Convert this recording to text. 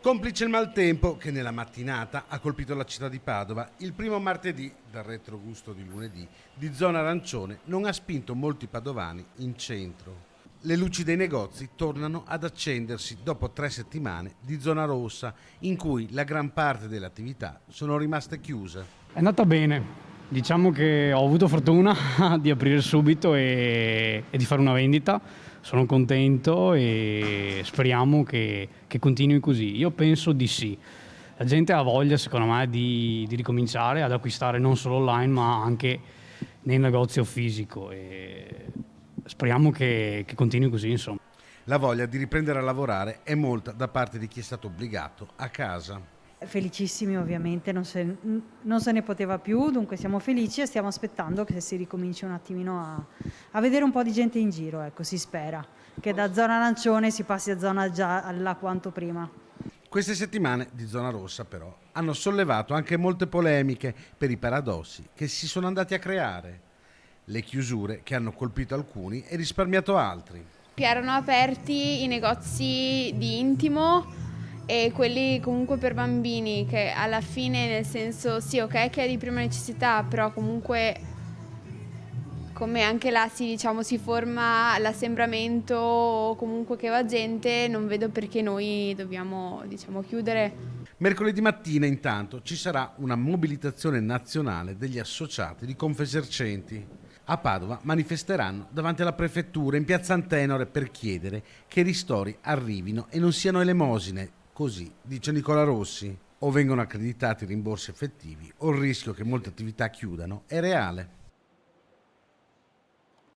Complice il maltempo che nella mattinata ha colpito la città di Padova, il primo martedì, dal retrogusto di lunedì, di zona arancione non ha spinto molti padovani in centro. Le luci dei negozi tornano ad accendersi dopo 3 settimane di zona rossa, in cui la gran parte delle attività sono rimaste chiuse. È andata bene, diciamo che ho avuto fortuna di aprire subito e di fare una vendita. Sono contento e speriamo che continui così. Io penso di sì. La gente ha voglia, secondo me, di ricominciare ad acquistare non solo online ma anche nel negozio fisico e speriamo che continui così, insomma. La voglia di riprendere a lavorare è molta da parte di chi è stato obbligato a casa. Felicissimi ovviamente, non se ne poteva più, dunque siamo felici e stiamo aspettando che si ricominci un attimino a vedere un po' di gente in giro, ecco, si spera che da zona arancione si passi a zona gialla quanto prima. Queste settimane di zona rossa però hanno sollevato anche molte polemiche per i paradossi che si sono andati a creare, le chiusure che hanno colpito alcuni e risparmiato altri. Erano aperti i negozi di intimo e quelli comunque per bambini, che alla fine, nel senso, sì, ok che è di prima necessità, però comunque come anche là si forma l'assembramento o comunque che va gente, non vedo perché noi dobbiamo, chiudere. Mercoledì mattina intanto ci sarà una mobilitazione nazionale degli associati di Confesercenti. A Padova manifesteranno davanti alla prefettura in piazza Antenore per chiedere che i ristori arrivino e non siano elemosine, così dice Nicola Rossi. O vengono accreditati rimborsi effettivi o il rischio che molte attività chiudano è reale.